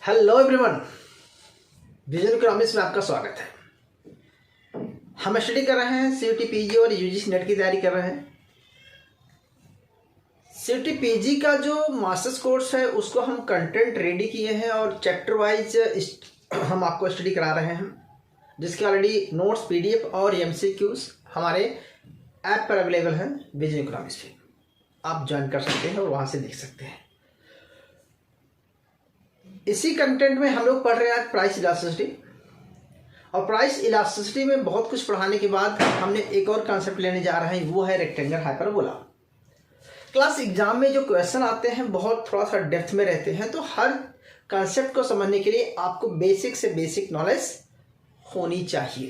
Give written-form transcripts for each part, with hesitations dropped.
Hello everyone, vision economics में आपका स्वागत है। हम स्टडी कर रहे हैं सीयूटी पीजी और यूजीसी नेट की तैयारी कर रहे हैं। सीयूटी पीजी का जो मास्टर्स कोर्स है उसको हम कंटेंट रेडी किए हैं और चैप्टर वाइज हम आपको स्टडी करा रहे हैं, जिसके ऑलरेडी नोट्स, पीडीएफ और एमसीक्यूज हमारे ऐप पर अवेलेबल हैं विजन इकोनॉमिक्स पे। आप ज्वाइन कर सकते हैं और वहाँ से देख सकते हैं। इसी कंटेंट में हम लोग पढ़ रहे हैं प्राइस इलास्टिसिटी, और प्राइस इलास्टिसिटी में बहुत कुछ पढ़ाने के बाद हमने एक और कॉन्सेप्ट लेने जा रहे हैं, वो है रेक्टेंगल हाइपरबोला। क्लास एग्जाम में जो क्वेश्चन आते हैं बहुत थोड़ा सा डेप्थ में रहते हैं, तो हर कॉन्सेप्ट को समझने के लिए आपको बेसिक से बेसिक नॉलेज होनी चाहिए।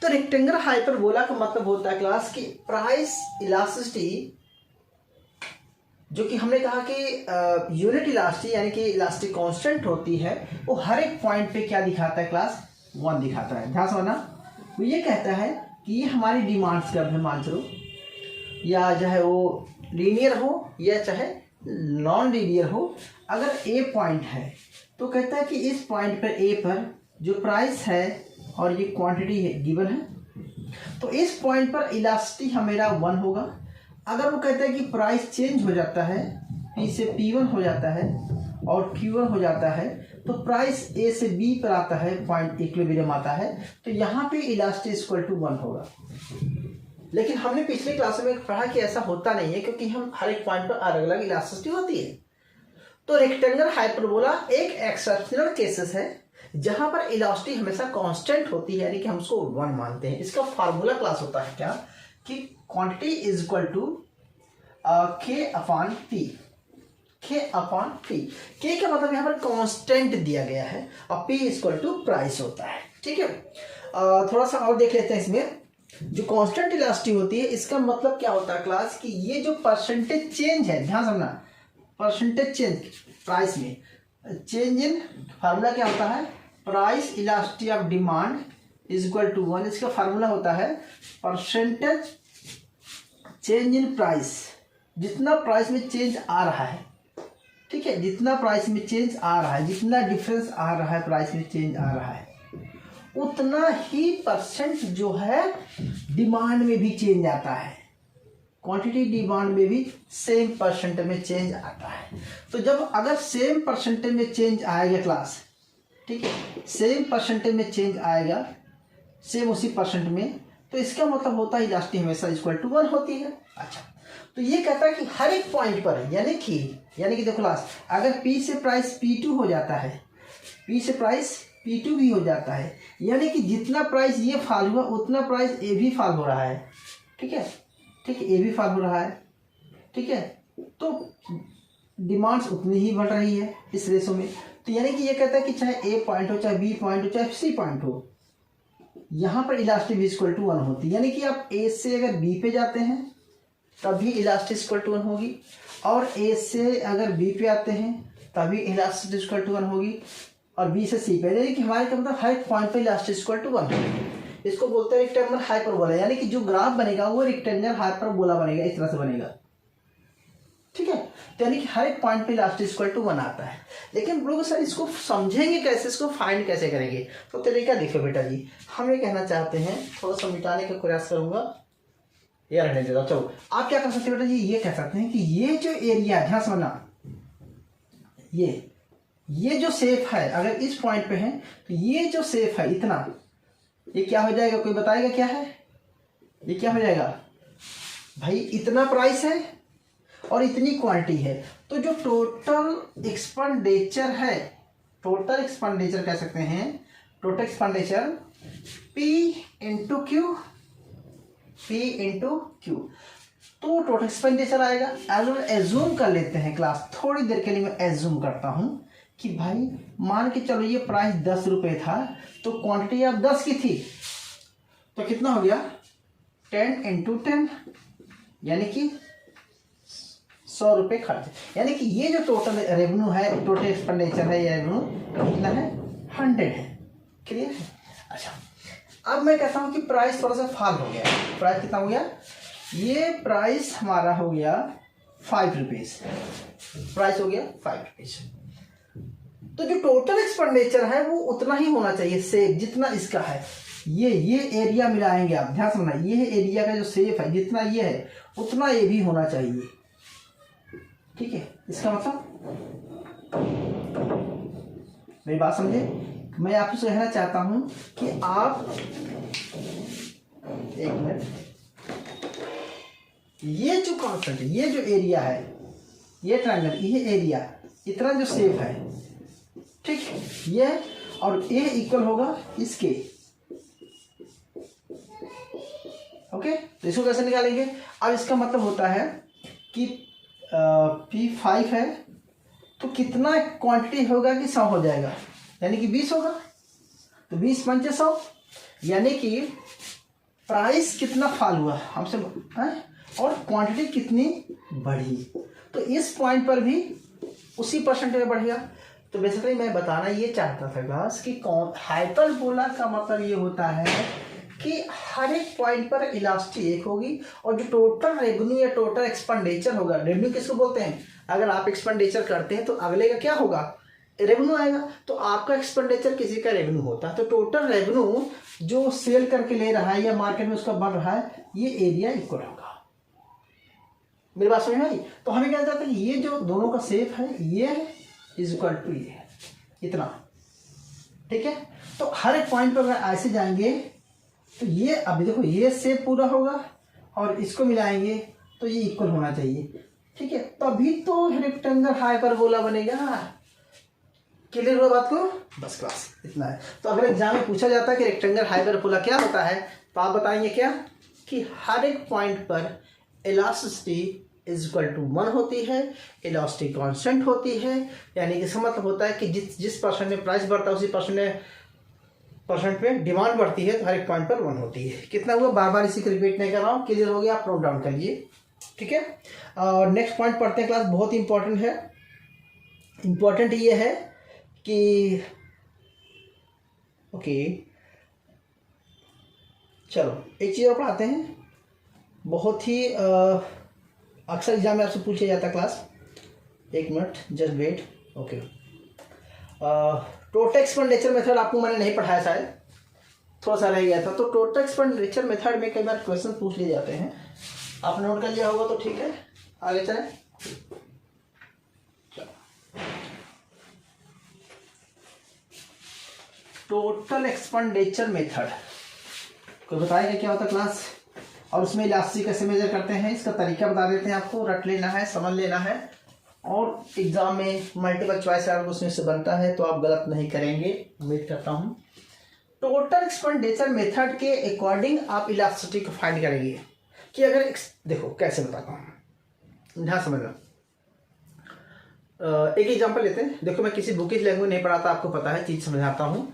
तो रेक्टेंगल हाइपरबोला का मतलब होता है क्लास की प्राइस इलास्टिसिटी, जो कि हमने कहा कि यूनिट इलास्टिक यानी कि इलास्टिक कांस्टेंट होती है, वो हर एक पॉइंट पे क्या दिखाता है क्लास 1 दिखाता है। ध्यान समझना, वो ये कहता है कि ये हमारी डिमांड्स कर्व है, मान चलो, या चाहे वो लीनियर हो या चाहे नॉन लीनियर हो। अगर ए पॉइंट है तो कहता है कि इस पॉइंट पर ए पर जो प्राइस है और ये क्वांटिटी है गिवन है, तो इस पॉइंट पर इलास्टिसिटी हमेरा 1 होगा। अगर वो कहता है कि प्राइस चेंज हो जाता है, P से P1 हो जाता है और Q1 हो जाता है, तो प्राइस A से B पर आता है, पॉइंट इक्विलिब्रियम आता है, तो यहाँ पे इलास्टिसिटी इक्वल टू 1 होगा। लेकिन हमने पिछले क्लास में पढ़ा कि ऐसा होता नहीं है, क्योंकि हम हर एक पॉइंट पर अलग अलग इलास्टिसिटी होती है। तो रेक्टेंगल हाइपरबोला एक एक्सेप्शनल केसेस है जहां पर इलास्टिसिटी हमेशा कांस्टेंट होती है, यानी कि हम उसको 1 मानते हैं। इसका फार्मूला क्लास होता है क्या कि quantity is equal to K upon P। K upon P, K का मतलब यहाँ पर कांस्टेंट दिया गया है और P इक्वल टू प्राइस होता है। ठीक है, थोड़ा सा और देख लेते हैं। इसमें जो कांस्टेंट इलास्टिसिटी होती है, इसका मतलब क्या होता है क्लास कि ये जो परसेंटेज चेंज है, ध्यान समझना, परसेंटेज चेंज प्राइस में चेंज इन फार्मूला क्या होता है, price elasticity of demand is equal to 1। इसका फार्मूला होता है परसेंटेज चेंज इन प्राइस। जितना प्राइस में चेंज आ रहा है, ठीक है, जितना प्राइस में चेंज आ रहा है, जितना डिफरेंस आ रहा है, प्राइस में चेंज आ रहा है, उतना ही परसेंट जो है डिमांड में भी चेंज आता है। क्वांटिटी डिमांड में भी सेम परसेंट में चेंज आता है। तो जब अगर सेम परसेंटेज में चेंज आएगा क्लास, ठीक है, सेम परसेंटेज में चेंज आएगा, सेम उसी परसेंट में, तो इसका मतलब होता है इलास्टिसिटी हमेशा इक्वल टू 1 होती है। अच्छा, तो ये कहता है कि हर एक पॉइंट पर, यानी कि देखो क्लास, अगर P से प्राइस P2 हो जाता है, P से प्राइस P2 भी हो जाता है, यानी कि जितना प्राइस ये फॉल हुआ उतना प्राइस A भी फॉल हो रहा है। ठीक है, ठीक है, A भी फॉल हो रहा है। ठीक है, तो डिमांड्स उतनी ही बढ़ रही है इस रेशो में। तो यानी कि ये कहता है कि चाहे A पॉइंट हो, चाहे B पॉइंट हो, चाहे C पॉइंट हो, यहाँ पर इलास्टिसिटी इक्वल टू 1 होती है। यानी कि आप A से अगर B पे जाते हैं तभी इलास्टिसिटी इक्वल टू 1 होगी, और A से अगर B पे आते हैं तभी इलास्टिसिटी इक्वल टू 1 होगी, और B से C पे, यानी कि हमारे का मतलब हर एक पॉइंट पे इलास्टिसिटी इक्वल टू 1 होगी। इसको बोलते हैं रेक्टेंगल हाइपरबोला, यानी कि जो ग्राफ बनेगा वो रेक्टेंगल हाइपरबोला बनेगा, इस तरह से बनेगा। ठीक है, तो यानी कि हर एक पॉइंट पे इलास्टिसिटी इक्वल टू 1 आता है। लेकिन लोग सर इसको समझेंगे कैसे, इसको फाइंड कैसे करेंगे? तो तरीका देखो बेटा जी, हम ये कहना चाहते हैं, थोड़ा सा मिटाने का प्रयास करूंगा, ये रहने देता। चलो, आप क्या कर सकते हैं बेटा जी, ये कह सकते हैं कि ये जो एरिया, ध्यान समझना, ये जो शेप है, अगर इस पॉइंट पे है तो ये जो शेप है इतना, ये क्या हो जाएगा? कोई बताएगा क्या है? ये क्या हो जाएगा भाई? इतना प्राइस है और इतनी क्वांटिटी है, तो जो टोटल एक्सपेंडिचर है, टोटल एक्सपेंडिचर कह सकते हैं, total expenditure P into Q, P into Q, तो टोटल एक्सपेंडिचर आएगा। एज्यूम कर लेते हैं क्लास, थोड़ी देर के लिए मैं एज्यूम करता हूं कि भाई मान के चलो ये प्राइस 10 रुपये था, तो क्वांटिटी अब 10 की थी, तो कितना हो गया? 10 इंटू 10, यानी कि 100 रुपये खर्च। यानी कि ये जो टोटल रेवेन्यू है, टोटल एक्सपेंडिचर है, ये रेवेन्यू कितना है? 100 है। क्लियर है? अच्छा, अब मैं कहता हूँ कि प्राइस थोड़ा सा फॉल हो गया। प्राइस कितना हो गया? ये प्राइस हमारा हो गया 5 रुपीज़, प्राइस हो गया 5 रुपीज़। तो जो टोटल एक्सपेंडिचर है वो उतना ही होना चाहिए सेफ जितना इसका है। ये एरिया मिलाएंगे आप, ध्यान समझना, ये एरिया का जो सेफ है जितना ये है उतना ये भी होना चाहिए, ठीक है। इसका मतलब मेरी बात समझे, मैं आपसे कहना चाहता हूं कि आप एक मिनट, ये जो कॉन्सेप्ट, ये जो एरिया है, ये ट्रायंगल, ये एरिया इतना जो सेफ है, ठीक, ये और ए इक्वल होगा इसके, ओके। तो इसको कैसे निकालेंगे? अब इसका मतलब होता है कि P5 है तो कितना क्वांटिटी होगा कि 100 हो जाएगा, यानी कि 20 होगा, तो 20 पंचे 100, यानी कि प्राइस कितना फॉल हुआ हमसे है और क्वांटिटी कितनी बढ़ी, तो इस पॉइंट पर भी उसी परसेंटेज में बढ़ेगा। तो बेसिकली मैं बताना ये चाहता था क्लास कि हाइपरबोला का मतलब ये होता है कि हर एक पॉइंट पर इलास्टिक एक होगी और जो टोटल रेवेन्यू या टोटल एक्सपेंडिचर होगा, रेवेन्यू किसको बोलते हैं, अगर आप एक्सपेंडिचर करते हैं तो अगले का क्या होगा, रेवेन्यू आएगा, तो आपका एक्सपेंडिचर किसी का रेवेन्यू होता है, तो टोटल रेवेन्यू जो सेल करके ले रहा है या मार्केट में उसका बढ़ रहा है, ये एरिया इक्वल होगा। मेरी बात समझ में आई? तो हमें क्या चाहता है कि ये जो दोनों का सेफ है ये इज इक्वल टू ये इतना, ठीक है। तो हर एक पॉइंट पर अगर ऐसे जाएंगे तो ये अभी देखो ये सेफ पूरा होगा और इसको मिलाएंगे तो ये इक्वल होना चाहिए, ठीक है, तभी तो रेक्टेंगल हाइपरबोला बनेगा। क्लियर हुआ बात को? बस क्लास इतना है। तो अगर एग्जाम में पूछा जाता है कि रेक्टेंगल हाइपरबोला क्या होता है तो आप बताएंगे क्या कि हर एक पॉइंट पर इलास्टिसिटी इज इक्वल टू 1 होती है, इलास्टिक कांस्टेंट होती है, यानी कि इसका मतलब होता है कि जिस परसेंट में प्राइस बढ़ता है उसी परसेंट में डिमांड बढ़ती है, तो हर एक पॉइंट पर 1 होती है। कितना हुआ, बार बार इसी को रिपीट नहीं कर रहा हूँ, क्लियर हो गया, आप नोट डाउन करिए, ठीक है। और नेक्स्ट पॉइंट पढ़ते हैं क्लास, बहुत ही इंपॉर्टेंट है। इंपॉर्टेंट ये है कि ओके चलो एक चीज़ और पढ़ाते हैं, बहुत ही अक्सर एग्जाम में आपसे पूछा जाता है क्लास, एक minute just wait, okay. Total expenditure method आपको मैंने नहीं पढ़ाया, शायद थोड़ा सा रह गया था। तो टोटल एक्सपेंडिचर मेथड में कई बार क्वेश्चन पूछ लिए जाते हैं, आपने नोट कर लिया होगा तो ठीक है, आगे चलें। टोटल एक्सपेंडिचर मेथड कोई बताएगा क्या होता है क्लास, और उसमें इलास्टिक कैसे मेजर करते हैं इसका तरीका बता देते हैं आपको, रट लेना है, समझ लेना है, और एग्जाम में मल्टीपल चॉइस अगर उसमें से बनता है तो आप गलत नहीं करेंगे, उम्मीद करता हूँ। टोटल एक्सपेंडिचर मेथड के अकॉर्डिंग आप इलास्टिसिटी को फाइंड करेंगे कि अगर देखो कैसे बताता हूँ, ध्यान समझना। एक एग्जाम्पल लेते हैं, देखो मैं किसी बुकिश लैंग्वेज नहीं पढ़ाता, आपको पता है, चीज़ समझाता हूँ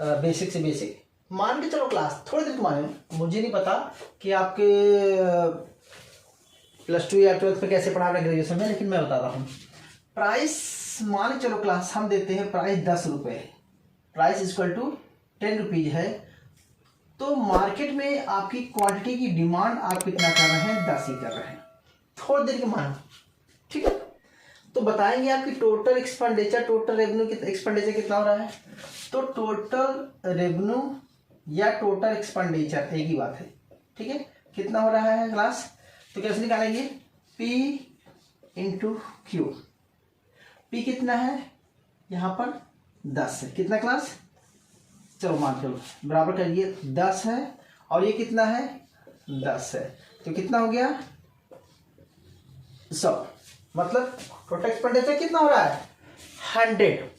बेसिक से बेसिक। मान के चलो क्लास थोड़ी देर माने, मुझे नहीं पता कि आपके +2 या 12th पे कैसे पढ़ा रहे हैं ग्रेजुएशन में, लेकिन मैं बताता हूँ। प्राइस मान के चलो क्लास हम देते हैं प्राइस 10 रुपये, प्राइस इक्वल टू 10 रुपीज़ है, तो मार्केट में आपकी क्वांटिटी की डिमांड आप कितना कर रहे हैं, 10 ही कर रहे हैं, थोड़ी देर के मानो, ठीक है। तो बताएंगे आपकी total expenditure, total revenue expenditure कितना हो रहा है, तो टोटल रेवेन्यू या टोटल एक्सपेंडिचर एक ही बात है, ठीक है, कितना हो रहा है क्लास, तो कैसे निकालेंगे, P इंटू क्यू। P कितना है यहाँ पर 10 है, कितना क्लास, चलो मान चलो बराबर करिए, 10 है और ये कितना है 10 है, तो कितना हो गया 100, मतलब टोटल एक्सपेंडिचर कितना हो रहा है 100।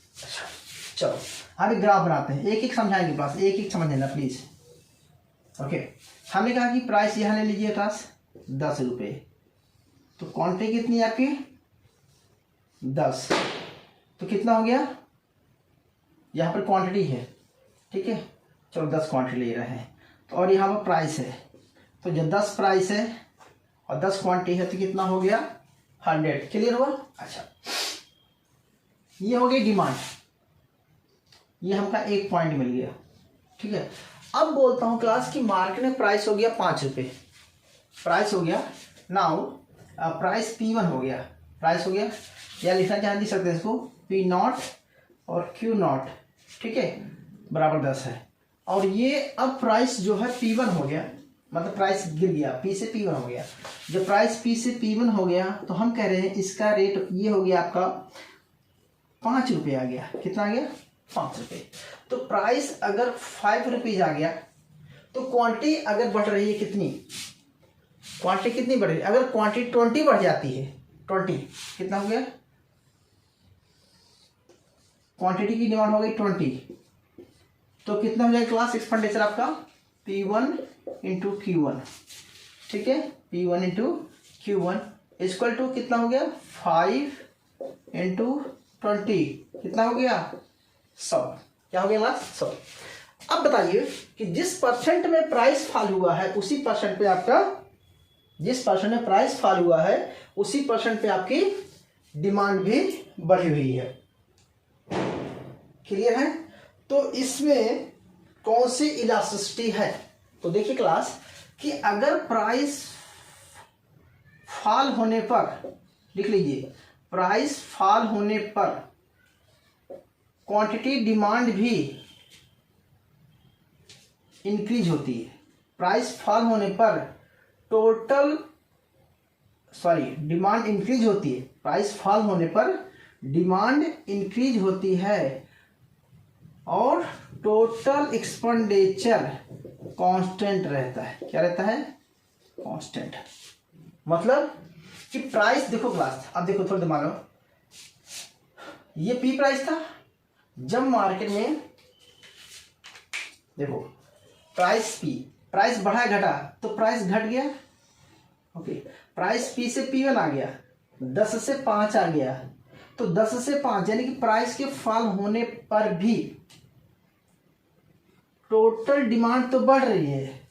चलो हम एक ग्राफ बनाते हैं, एक एक समझाएंगे क्लास, एक एक समझ लेना प्लीज, ओके। हमने कहा कि प्राइस यहाँ ले लीजिए क्लास 10 रुपये, तो क्वांटिटी कितनी है आपकी 10, तो कितना हो गया, यहाँ पर क्वांटिटी है, ठीक है, चलो 10 क्वांटिटी ले रहे हैं, तो और यहाँ पर प्राइस है, तो जब 10 प्राइस है और 10 क्वांटिटी है तो कितना हो गया 100, क्लियर हुआ। अच्छा, ये हो गई डिमांड, ये हमका एक पॉइंट मिल गया, ठीक है। अब बोलता हूँ क्लास की मार्केट में प्राइस हो गया 5 रुपये, प्राइस हो गया, नाउ प्राइस P1 हो गया, प्राइस हो गया, या लिखना चाह नहीं सकते इसको P0 और क्यू नॉट, ठीक है, बराबर 10 है। और ये अब प्राइस जो है P1 हो गया, मतलब प्राइस गिर गया, P से P1 हो गया। जब प्राइस P से P1 हो गया तो हम कह रहे हैं इसका रेट ये हो गया आपका 5 रुपये आ गया। कितना आ गया? 5 रुपये। तो प्राइस अगर 5 रुपीज़ आ गया तो क्वांटिटी अगर बढ़ रही है कितनी, क्वांटिटी कितनी बढ़ रही है? अगर क्वांटिटी 20 बढ़ जाती है, 20 कितना हो गया? क्वांटिटी की डिमांड हो गई 20, तो कितना हो जाएगा क्लास एक्सपेंडिचर आपका? P1 इंटू Q1, ठीक है, P1 into Q1 equal to कितना हो गया? 5 इंटू 20 कितना हो गया? 100। क्या हो गया क्लास? 100। अब बताइए कि जिस परसेंट में प्राइस फॉल हुआ है उसी परसेंट पे आपका, जिस परसेंट में प्राइस फॉल हुआ है उसी परसेंट पे आपकी डिमांड भी बढ़ी हुई है। क्लियर है? तो इसमें कौन सी इलास्टिसिटी है? तो देखिए क्लास कि अगर प्राइस फॉल होने पर, लिख लीजिए, प्राइस फॉल होने पर क्वांटिटी डिमांड भी इंक्रीज होती है। प्राइस फॉल होने पर टोटल, डिमांड इंक्रीज होती है। प्राइस फॉल होने पर डिमांड इंक्रीज होती है और टोटल एक्सपेंडिचर कांस्टेंट रहता है। क्या रहता है? कांस्टेंट। मतलब कि प्राइस, देखो क्लास, अब देखो थोड़ा दिमाग में, ये पी प्राइस था। जब मार्केट में देखो प्राइस पी, प्राइस बढ़ा घटा तो प्राइस घट गया, ओके। प्राइस पी से P1 आ गया, 10 से 5 आ गया, तो 10 से 5 यानी कि प्राइस के फॉल होने पर भी टोटल डिमांड तो बढ़ रही है,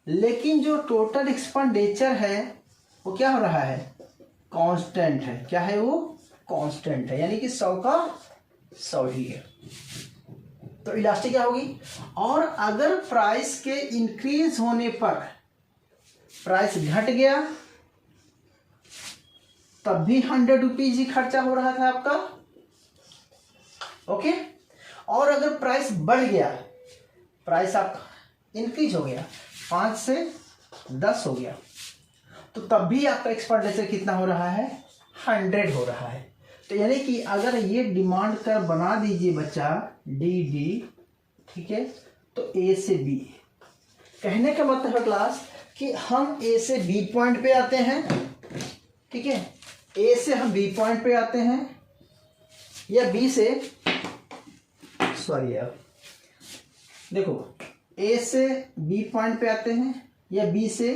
लेकिन जो टोटल एक्सपेंडिचर है वो क्या हो रहा है? कांस्टेंट है। क्या है वो? कांस्टेंट है, यानी कि 100 का 100 ही है। तो इलास्टिक क्या होगी? और अगर प्राइस के इंक्रीज होने पर प्राइस घट गया तब भी 100 रुपीज ही खर्चा हो रहा था आपका, ओके। और अगर प्राइस बढ़ गया, प्राइस आपका इंक्रीज हो गया, 5 से 10 हो गया, तो तब भी आपका एक्सपेंडिचर कितना हो रहा है? 100 हो रहा है। तो यानी कि अगर ये डिमांड कर बना दीजिए बच्चा डी, ठीक है, तो ए से बी, कहने का मतलब है क्लास कि हम ए से बी पॉइंट पे आते हैं, ठीक है, ए से हम बी पॉइंट पे आते हैं, या बी से, सॉरी यार, देखो ए से बी पॉइंट पे आते हैं या बी से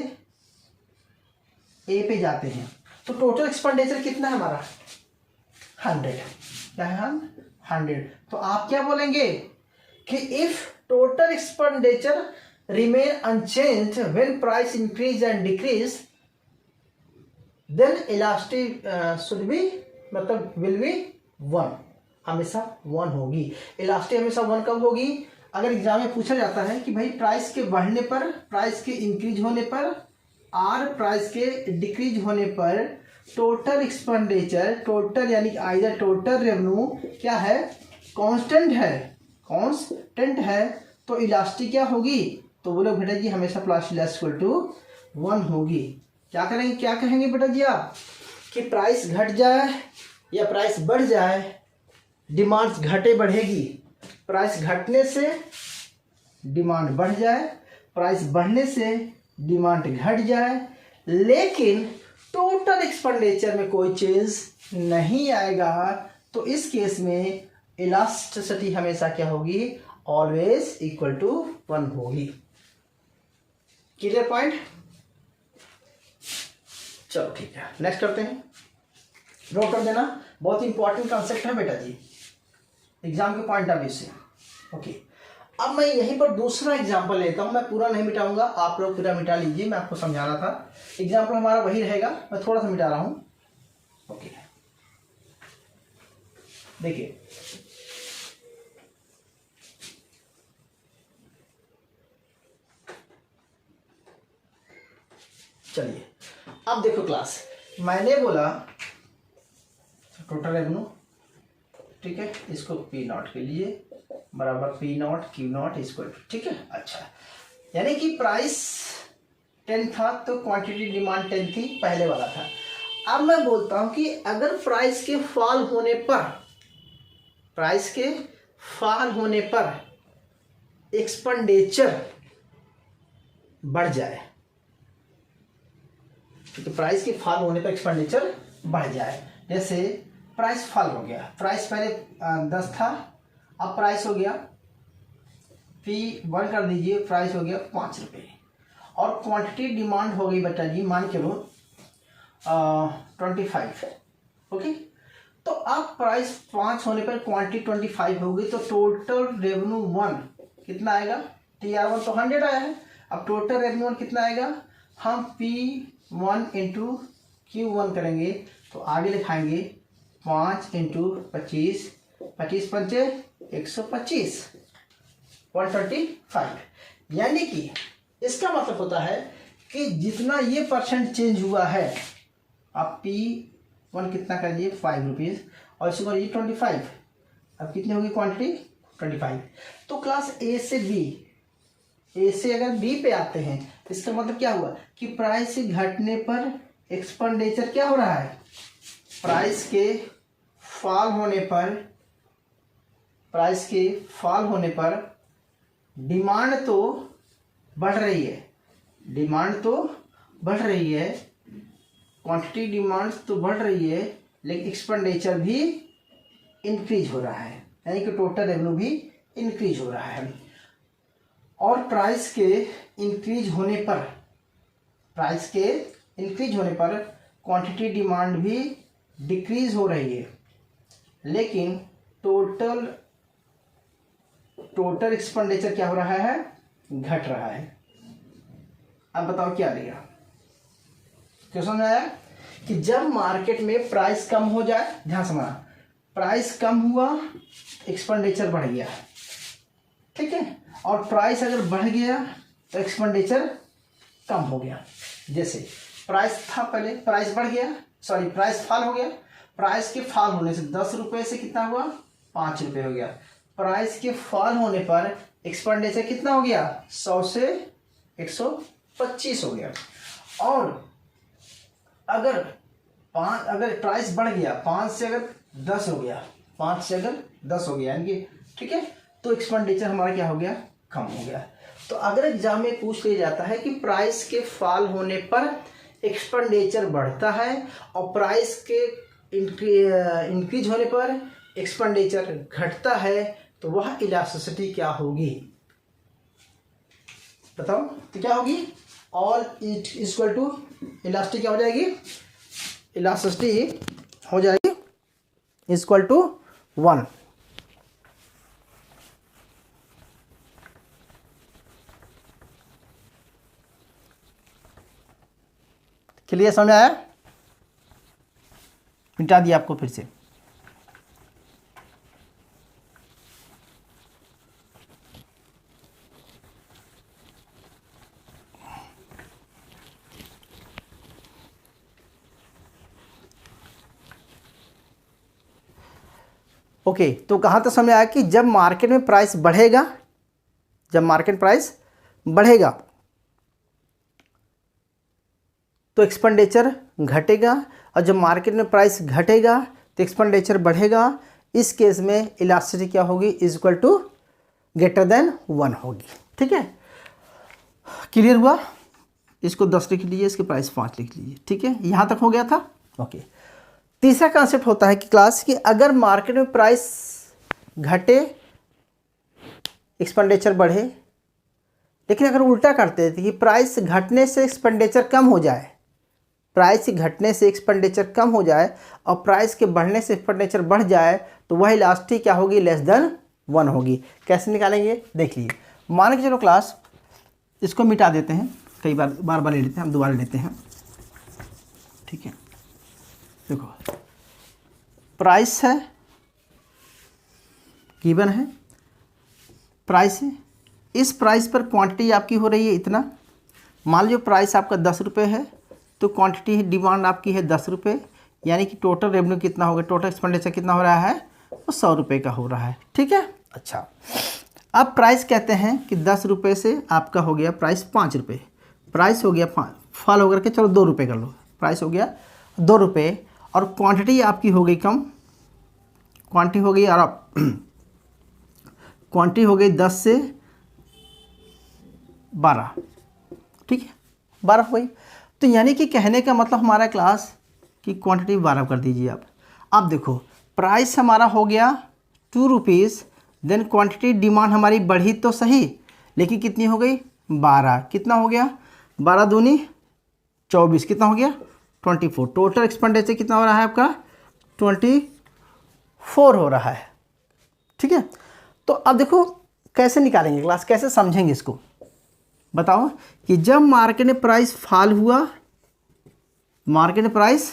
ए पे जाते हैं, तो टोटल एक्सपेंडिचर कितना है हमारा? 100। क्या है? हम 100। तो आप क्या बोलेंगे कि if total expenditure remain unchanged when price increase and decrease then elastic should be, मतलब विल बी 1, हमेशा 1 होगी। इलास्टिक हमेशा 1 कब होगी? अगर एग्जाम में पूछा जाता है कि भाई प्राइस के बढ़ने पर, प्राइस के इंक्रीज होने पर और प्राइस के डिक्रीज होने पर टोटल एक्सपेंडिचर, टोटल यानी कि आइदर टोटल रेवेन्यू क्या है? कांस्टेंट है, कांस्टेंट है, तो इलास्टिक क्या होगी? तो बोलो बेटा जी हमेशा प्लस इक्वल टू 1 होगी। क्या करेंगे, क्या कहेंगे बेटा जी आप कि प्राइस घट जाए या प्राइस बढ़ जाए, डिमांड घटे बढ़ेगी। प्राइस घटने से डिमांड बढ़ जाए, प्राइस बढ़ने से डिमांड घट जाए, लेकिन टोटल एक्सपेंडिचर में कोई चेंज नहीं आएगा, तो इस केस में इलास्टिसिटी हमेशा क्या होगी? ऑलवेज इक्वल टू 1 होगी। Clear point? चलो ठीक है, नेक्स्ट करते हैं। नोट कर देना, बहुत इंपॉर्टेंट कॉन्सेप्ट है बेटा जी एग्जाम के पॉइंट ऑफ व्यू से, ओके। अब मैं यहीं पर दूसरा एग्जाम्पल लेता हूं, मैं पूरा नहीं मिटाऊंगा, आप लोग पूरा मिटा लीजिए, मैं आपको समझाना था। एग्जाम्पल हमारा वही रहेगा, मैं थोड़ा सा मिटा रहा हूं, ओके। देखिए चलिए, अब देखो क्लास, मैंने बोला टोटल रेवेन्यू ठीक है, इसको पी नॉट के लिए बराबर P nought Q nought equal to, ठीक है। अच्छा, यानी कि प्राइस 10 था तो क्वांटिटी डिमांड 10 थी, पहले वाला था। अब मैं बोलता हूं कि अगर प्राइस के फॉल होने पर एक्सपेंडिचर बढ़ जाए, तो प्राइस के फॉल होने पर एक्सपेंडिचर बढ़ जाए। जैसे प्राइस फॉल हो गया, प्राइस पहले 10 था, अब प्राइस हो गया P1 कर दीजिए, प्राइस हो गया 5 रुपये, और क्वांटिटी डिमांड हो गई बेटा जी मान के लो 25। ओके, तो अब प्राइस 5 होने पर क्वांटिटी 25 हो गई, तो टोटल रेवेन्यू 1 कितना आएगा, TR1 तो 100 आया है, अब टोटल रेवेन्यू 1 कितना आएगा, हम P1 इंटू Q1 करेंगे, तो आगे लिखाएंगे 5 इंटू 25, 25 पंचे 125, 125। यानी कि इसका मतलब होता है कि जितना ये परसेंट चेंज हुआ है, आप P1 कितना कर दिए 5 रुपीज़, और इसको करिए 25, अब कितनी होगी क्वांटिटी 25। तो क्लास ए से अगर बी पे आते हैं, इसका मतलब क्या हुआ कि प्राइस घटने पर एक्सपेंडिचर क्या हो रहा है, प्राइस के फॉल होने पर डिमांड तो बढ़ रही है, क्वांटिटी डिमांड तो बढ़ रही है, लेकिन एक्सपेंडिचर भी इंक्रीज हो रहा है, यानी कि टोटल रेवेन्यू भी इंक्रीज हो रहा है। और प्राइस के इंक्रीज होने पर क्वांटिटी डिमांड भी डिक्रीज हो रही है, लेकिन टोटल एक्सपेंडिचर क्या हो रहा है, घट रहा है। अब बताओ क्या लिया, क्यों समझ आया कि जब मार्केट में प्राइस कम हो जाए, ध्यान समझना, प्राइस कम हुआ एक्सपेंडिचर बढ़ गया, ठीक है, और प्राइस अगर बढ़ गया तो एक्सपेंडिचर कम हो गया। जैसे प्राइस था पहले, प्राइस बढ़ गया, सॉरी प्राइस फॉल हो गया, प्राइस के फॉल होने से 10 रुपये से कितना हुआ 5 रुपये हो गया, प्राइस के फॉल होने पर एक्सपेंडिचर कितना हो गया 100 से 125 हो गया। और अगर प्राइस बढ़ गया 5 से अगर 10 हो गया, यानी कि ठीक है, तो एक्सपेंडिचर हमारा क्या हो गया, कम हो गया। तो अगर एग्जाम में पूछ लिया जाता है कि प्राइस के फॉल होने पर एक्सपेंडिचर बढ़ता है और प्राइस के इंक्रीज होने पर एक्सपेंडिचर घटता है, तो वह इलास्टिसिटी क्या होगी, बताओ तो क्या होगी, all it equal to elasticity क्या हो जाएगी, इलास्टिसिटी हो जाएगी इक्वल टू 1। क्लियर समझ आया, मिटा दिया आपको फिर से। ओके, तो कहाँ तक समझ आया कि जब मार्केट में प्राइस बढ़ेगा, तो एक्सपेंडिचर घटेगा, और जब मार्केट में प्राइस घटेगा तो एक्सपेंडिचर बढ़ेगा। इस केस में इलास्टिसिटी क्या होगी, इक्वल टू ग्रेटर देन 1 होगी, ठीक है। क्लियर हुआ, इसको 10 लिख लीजिए, इसके प्राइस 5 लिख लीजिए, ठीक है, यहाँ तक हो गया था। ओके, तीसरा कॉन्सेप्ट होता है कि क्लास कि अगर मार्केट में प्राइस घटे एक्सपेंडिचर बढ़े, लेकिन अगर उल्टा करते थे कि प्राइस घटने से एक्सपेंडिचर कम हो जाए, और प्राइस के बढ़ने से एक्सपेंडिचर बढ़ जाए, तो वह इलास्टिसिटी क्या होगी, लेस देन 1 होगी। कैसे निकालेंगे देख लीजिए। मान के चलो क्लास इसको मिटा देते हैं, कई बार ले लेते हैं, हम दोबारा लेते हैं, ठीक है। देखो प्राइस है, गिवन है, प्राइस है, इस प्राइस पर क्वांटिटी आपकी हो रही है इतना, मान लीजिए प्राइस आपका 10 रुपये है, तो क्वांटिटी डिमांड आपकी है 10 रुपये, यानी कि टोटल रेवेन्यू कितना होगा, टोटल एक्सपेंडिचर कितना हो रहा है वो 100 रुपये का हो रहा है। ठीक है, अच्छा अब प्राइस कहते हैं कि 10 रुपये से आपका हो गया प्राइस 5 रुपये, प्राइस हो गया फॉल होकर के चलो 2 रुपये कर लो, प्राइस हो गया 2 रुपये और क्वांटिटी आपकी हो गई कम, क्वांटिटी हो गई और आप क्वांटिटी हो गई 10 से 12, ठीक है 12 हो गई। तो यानी कि कहने का मतलब हमारा क्लास कि क्वांटिटी 12 कर दीजिए आप। अब देखो प्राइस हमारा हो गया 2 रुपीज़, देन क्वांटिटी डिमांड हमारी बढ़ी तो सही, लेकिन कितनी हो गई 12, कितना हो गया 12 दूनी 24, कितना हो गया 24, टोटल एक्सपेंडिचर कितना हो रहा है आपका 24 हो रहा है। ठीक है, तो अब देखो कैसे निकालेंगे क्लास, कैसे समझेंगे इसको बताओ कि जब मार्केट में प्राइस फॉल हुआ, मार्केट में प्राइस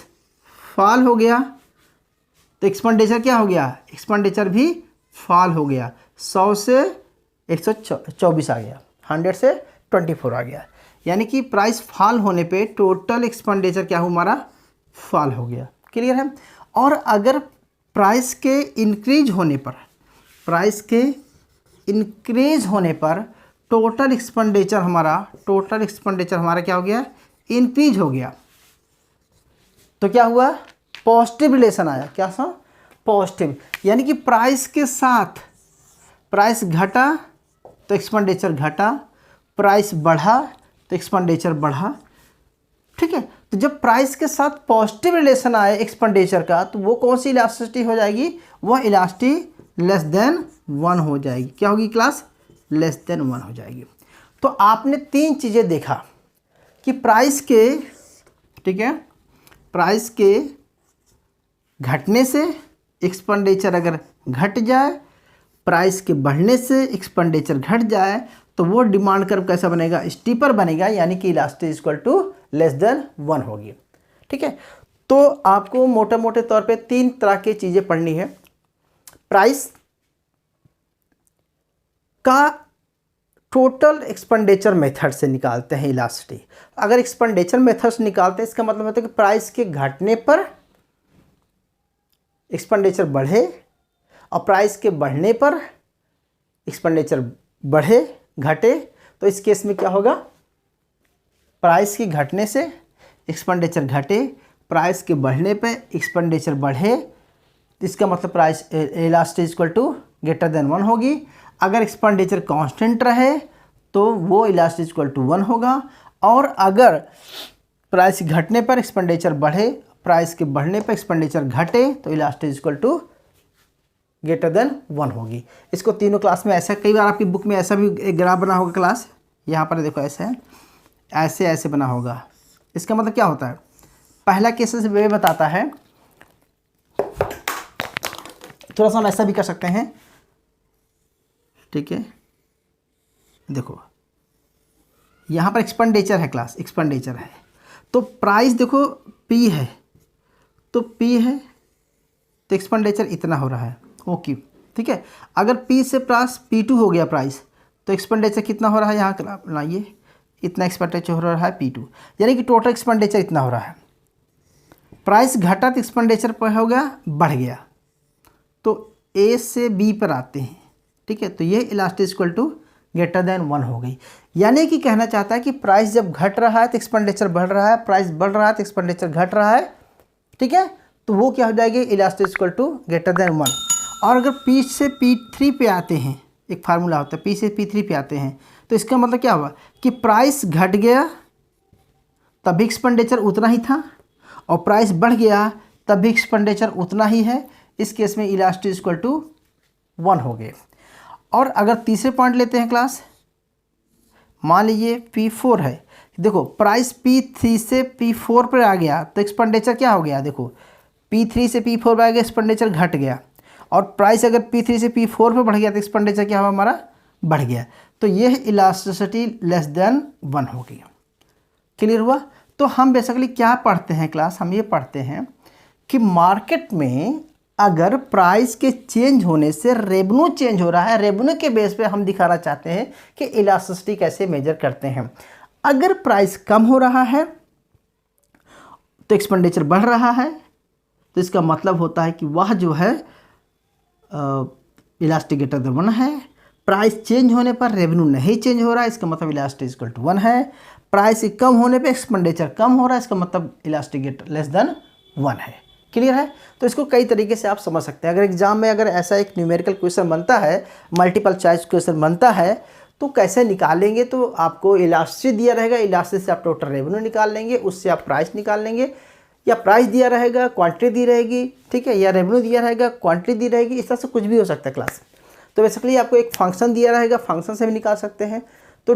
फॉल हो गया तो एक्सपेंडिचर क्या हो गया, एक्सपेंडिचर भी फॉल हो गया, 100 से 124 आ गया, 100 से 24 आ गया। यानी कि प्राइस फॉल होने पे टोटल एक्सपेंडिचर क्या हुआ हमारा फॉल हो गया। क्लियर है। और अगर प्राइस के इंक्रीज होने पर, प्राइस के इंक्रीज होने पर टोटल एक्सपेंडिचर हमारा क्या हो गया इंक्रीज हो गया, तो क्या हुआ पॉजिटिव रिलेशन आया। क्या सा पॉजिटिव, यानी कि प्राइस के साथ प्राइस घटा तो एक्सपेंडिचर घटा, प्राइस बढ़ा तो एक्सपेंडिचर बढ़ा। ठीक है, तो जब प्राइस के साथ पॉजिटिव रिलेशन आए एक्सपेंडिचर का तो वो कौन सी इलास्टिसिटी हो जाएगी, वह इलास्टिसिटी लेस देन 1 हो जाएगी। क्या होगी क्लास, लेस देन 1 हो जाएगी। तो आपने 3 चीज़ें देखा कि प्राइस के, ठीक है, प्राइस के घटने से एक्सपेंडिचर अगर घट जाए, प्राइस के बढ़ने से एक्सपेंडिचर घट जाए तो वो डिमांड कर्व कैसा बनेगा, स्टीपर बनेगा, यानी कि elasticity equal to less than 1 होगी। ठीक है, तो आपको मोटे मोटे तौर पे 3 तरह की चीज़ें पढ़नी है। प्राइस का टोटल एक्सपेंडिचर मेथड से निकालते हैं इलास्टिसिटी। अगर एक्सपेंडिचर मेथड से निकालते हैं इसका मतलब होता है कि प्राइस के घटने पर एक्सपेंडिचर बढ़े और प्राइस के बढ़ने पर एक्सपेंडिचर बढ़े घटे, तो इस केस में क्या होगा, प्राइस के घटने से एक्सपेंडिचर घटे, प्राइस के बढ़ने पे एक्सपेंडिचर बढ़े, इसका मतलब price elasticity equal to greater than 1 होगी। अगर एक्सपेंडिचर कांस्टेंट रहे तो वो इलास्टिसिटी इक्वल टू 1 होगा, और अगर प्राइस घटने पर एक्सपेंडिचर बढ़े, प्राइस के बढ़ने पर एक्सपेंडिचर घटे तो elasticity equal to greater than 1 होगी। इसको तीनों क्लास में ऐसा, कई बार आपकी बुक में ऐसा भी एक ग्राफ बना होगा क्लास, यहाँ पर देखो ऐसे है, ऐसे ऐसे बना होगा। इसका मतलब क्या होता है, पहला केस से वे बताता है, थोड़ा सा हम ऐसा भी कर सकते हैं। ठीक है, देखो यहाँ पर एक्सपेंडिचर है क्लास, एक्सपेंडिचर है तो प्राइस देखो पी है, तो पी है तो एक्सपेंडिचर इतना हो रहा है, ओके ठीक है। अगर पी से प्लस P2 हो गया प्राइस तो एक्सपेंडिचर कितना हो रहा है, यहाँ लाइए इतना एक्सपेंडिचर हो रहा है P2, यानी कि टोटल एक्सपेंडिचर इतना हो रहा है। प्राइस घटा तो एक्सपेंडिचर पर हो गया बढ़ गया, तो A से B पर आते हैं। ठीक है, तो ये elasticity equal to greater than 1 हो गई। यानी कि कहना चाहता है कि प्राइस जब घट रहा है तो एक्सपेंडिचर बढ़ रहा है, प्राइस बढ़ रहा है तो एक्सपेंडिचर घट रहा है। ठीक है, तो वो क्या हो जाएगी, elasticity equal to greater than 1। और अगर P से P3 पे आते हैं, एक फार्मूला होता है P से P3 पे आते हैं, तो इसका मतलब क्या हुआ कि प्राइस घट गया तब भी एक्सपेंडिचर उतना ही था, और प्राइस बढ़ गया तब भी एक्सपेंडिचर उतना ही है। इस केस में इलास्टिसिटी इक्वल टू 1 हो गए। और अगर तीसरे पॉइंट लेते हैं क्लास, मान लीजिए P4 है, देखो प्राइस P3 से P4 पर आ गया तो एक्सपेंडिचर क्या हो गया, देखो P3 से P4 पर आ गया एक्सपेंडिचर घट गया, और प्राइस अगर P3 से P4 पर बढ़ गया तो एक्सपेंडिचर क्या हुआ हमारा बढ़ गया, तो यह इलास्टिसिटी लेस देन 1 हो गया। क्लियर हुआ। तो हम बेसिकली क्या पढ़ते हैं क्लास, हम ये पढ़ते हैं कि मार्केट में अगर प्राइस के चेंज होने से रेवेन्यू चेंज हो रहा है, रेवेन्यू के बेस पे हम दिखाना चाहते हैं कि इलास्टिसिटी कैसे मेजर करते हैं। अगर प्राइस कम हो रहा है तो एक्सपेंडिचर बढ़ रहा है, तो इसका मतलब होता है कि वह जो है इलास्टिक ग्रेटर देन 1 है। प्राइस चेंज होने पर रेवेन्यू नहीं चेंज हो रहा है, इसका मतलब इलास्टिक इक्वल टू 1 है। प्राइस कम होने पे एक्सपेंडिचर कम हो रहा है, इसका मतलब इलास्टिक ग्रेटर लेस देन 1 है। क्लियर है? तो इसको कई तरीके से आप समझ सकते हैं। अगर एग्जाम में अगर ऐसा एक न्यूमेरिकल क्वेश्चन बनता है, मल्टीपल चॉइस क्वेश्चन बनता है, तो कैसे निकालेंगे? तो आपको इलास्टिक दिया रहेगा, इलास्टिक से आप टोटल रेवेन्यू निकाल लेंगे, उससे आप प्राइस निकाल लेंगे, या प्राइस दिया रहेगा, क्वांटिटी दी रहेगी, ठीक है, या रेवेन्यू दिया रहेगा, क्वांटिटी दी रहेगी, इस तरह से कुछ भी हो सकता है क्लास। तो बेसिकली आपको एक फंक्शन दिया रहेगा, फंक्शन से भी निकाल सकते हैं। तो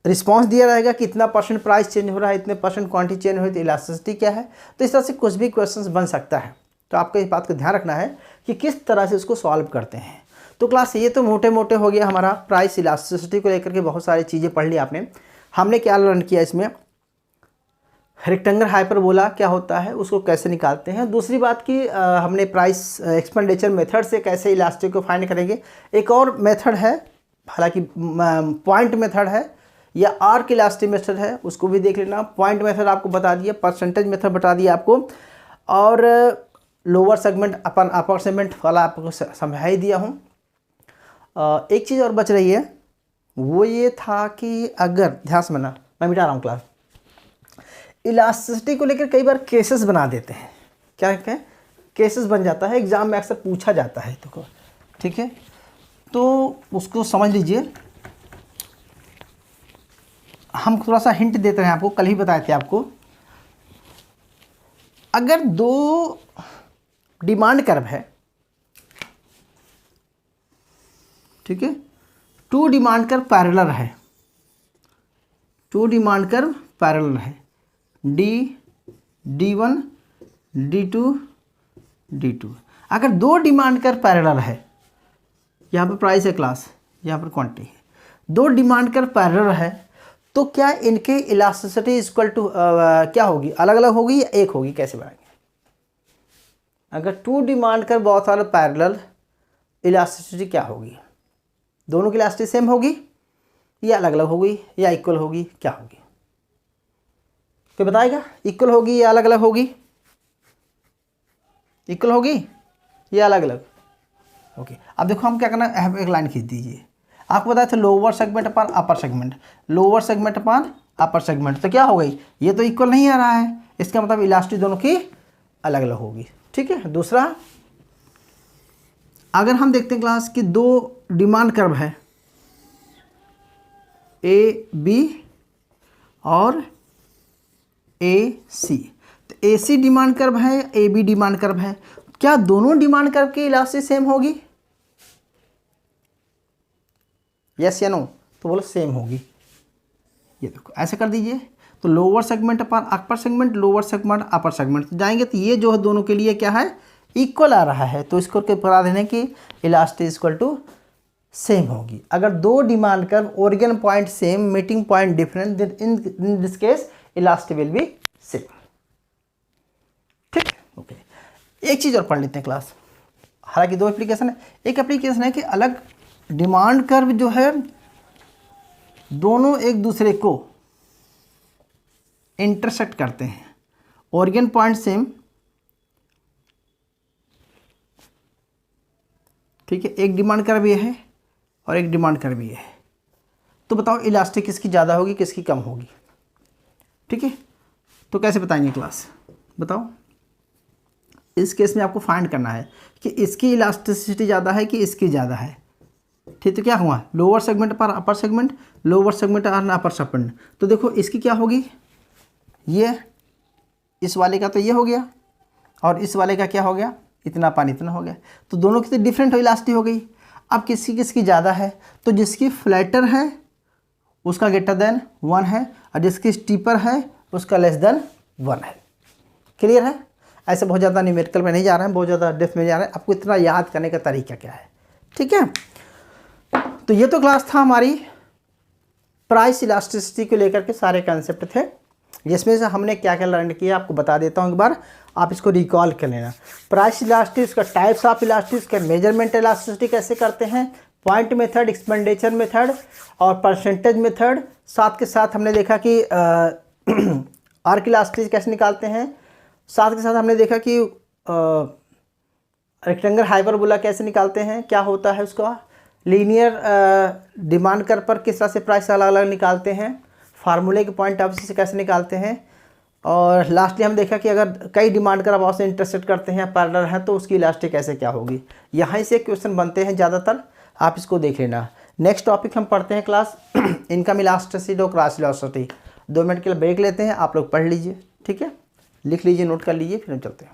रिस्पांस दिया रहेगा कि इतना परसेंट प्राइस चेंज हो रहा है, इतने परसेंट क्वांटिटी चेंज हो रही है, तो इलास्टिसिटी क्या है। तो इस तरह से कुछ भी क्वेश्चंस बन सकता है। तो आपको इस बात को ध्यान रखना है कि किस तरह से इसको सॉल्व करते हैं। तो क्लास ये तो मोटे मोटे हो गया हमारा प्राइस इलास्टिसिटी को लेकर के बहुत सारी चीज़ें पढ़ ली आपने। हमने क्या लर्न किया इसमें, रेक्टेंगल हाइपरबोला क्या होता है, उसको कैसे निकालते हैं। दूसरी बात की हमने प्राइस एक्सपेंडिचर मेथड से कैसे इलास्टिक को फाइंड करेंगे। एक और मेथड है, हालांकि पॉइंट मेथड है या आर्क इलास्टिक मेथड है, उसको भी देख लेना। पॉइंट मेथड आपको बता दिया, परसेंटेज मेथड बता दिया आपको, और लोअर सेगमेंट अपन अपर सेगमेंट वाला आपको समझा ही दिया हूँ। एक चीज़ और बच रही है, वो ये था कि अगर ध्यान से मानना, मैं मिटा रहा हूँ क्लास, इलास्टिसिटी को लेकर कई बार केसेस बना देते हैं। क्या कहते हैं? केसेस बन जाता है, एग्जाम में अक्सर पूछा जाता है। तो ठीक है, तो उसको समझ लीजिए। हम थोड़ा सा हिंट देते हैं आपको, कल ही बताए थे आपको। अगर दो डिमांड कर्व है, ठीक है, टू डिमांड कर्व पैरेलल है, टू डिमांड कर्व पैरेलल है, D1 D2 D2। अगर दो डिमांड कर्व पैरेलल है, यहाँ पर प्राइस है क्लास, यहाँ पर क्वांटिटी है, दो डिमांड कर्व पैरेलल है, तो क्या इनके इलास्टिसिटी इक्वल टू क्या होगी, अलग अलग होगी या एक होगी? कैसे बनाएंगे? अगर टू डिमांड कर्व बहुत सारे पैरेलल, इलास्टिसिटी क्या होगी? दोनों की इलास्टिसिटी सेम होगी या अलग अलग होगी या इक्वल होगी, क्या होगी? कोई बताएगा? इक्वल होगी या अलग अलग होगी? इक्वल होगी या अलग अलग? ओके, अब देखो हम क्या करना है, एक लाइन खींच दीजिए। आपको बताया था लोअर सेगमेंट अपान अपर सेगमेंट, लोअर सेगमेंट अपान अपर सेगमेंट, तो क्या हो गई? ये तो इक्वल नहीं आ रहा है, इसका मतलब इलास्टिक दोनों की अलग अलग होगी। ठीक है, दूसरा, अगर हम देखते हैं क्लास की दो डिमांड कर्व है, ए बी और ए सी, तो ए सी डिमांड कर्व है, ए बी डिमांड कर्व है, क्या दोनों डिमांड कर्व की इलास्टिक सेम होगी? यस या नो? तो बोलो सेम होगी। ये देखो ऐसे कर दीजिए, तो lower segment upper upper segment, lower segment upper segment जाएंगे, तो ये जो है दोनों के लिए क्या है, इक्वल आ रहा है। तो इसको बता देने की इलास्टिक इक्वल टू सेम होगी। अगर दो demand curve origin point same, meeting point different, then in this case elastic will be same. ठीक, ओके। एक चीज़ और पढ़ लेते हैं क्लास, हालांकि दो एप्लीकेशन है। एक एप्लीकेशन है कि अलग डिमांड कर्व जो है दोनों एक दूसरे को इंटरसेक्ट करते हैं, ओरिजिन पॉइंट सेम, ठीक है, एक डिमांड कर्व ये है और एक डिमांड कर्व ये है। तो बताओ इलास्टिक किसकी ज़्यादा होगी, किसकी कम होगी? ठीक है, तो कैसे बताएंगे क्लास, बताओ। इस केस में आपको फाइंड करना है कि इसकी इलास्टिसिटी ज़्यादा है कि इसकी ज़्यादा है। ठीक, तो क्या हुआ, लोअर सेगमेंट पर अपर सेगमेंट, लोअर सेगमेंट और अपर सेगमेंट। तो देखो इसकी क्या होगी, ये इस वाले का तो ये हो गया और इस वाले का क्या हो गया, इतना पानी इतना हो गया, तो दोनों की तो डिफरेंट इलास्टिक हो गई। अब किसकी किसकी ज़्यादा है, तो जिसकी फ्लैटर है उसका ग्रेटर देन 1 है, और जिसकी स्टीपर है उसका लेस देन 1 है। क्लियर है? ऐसे बहुत ज़्यादा न्यूमेरिकल में नहीं जा रहे हैं, बहुत ज़्यादा डेप्थ में जा रहे हैं, आपको इतना याद करने का तरीका क्या है। ठीक है, तो ये तो क्लास था हमारी प्राइस इलास्टिसिटी को लेकर के सारे कंसेप्ट थे, जिसमें से हमने क्या क्या लर्न किया आपको बता देता हूँ एक बार, आप इसको रिकॉल कर लेना। प्राइस इलास्टिक का टाइप्स ऑफ इलास्टिक का मेजरमेंट इलास्टिसिटी कैसे करते हैं, पॉइंट मेथड, एक्सपेंडिचर मेथड और परसेंटेज मेथड, साथ के साथ हमने देखा कि आर्क इलास्टिक कैसे निकालते हैं, साथ के साथ हमने देखा कि रेक्टेंगल हाइपरबोला कैसे निकालते हैं, क्या होता है उसका, लीनियर डिमांड कर्व पर किस तरह से प्राइस अलग अलग निकालते हैं, फार्मूले के पॉइंट ऑफ व्यू से कैसे निकालते हैं, और लास्टली हम देखा कि अगर कई डिमांड कर्व आपस में इंटरसेक्ट करते हैं पैरेलल हैं तो उसकी इलास्टिक कैसे क्या होगी। यहाँ से क्वेश्चन बनते हैं ज़्यादातर, आप इसको देख लेना। नेक्स्ट टॉपिक हम पढ़ते हैं क्लास इनकम इलास्टिसिटी और क्रॉस इलास्टिसिटी। 2 मिनट के लिए ब्रेक लेते हैं, आप लोग पढ़ लीजिए, ठीक है, लिख लीजिए, नोट कर लीजिए, फिर हम चलते हैं।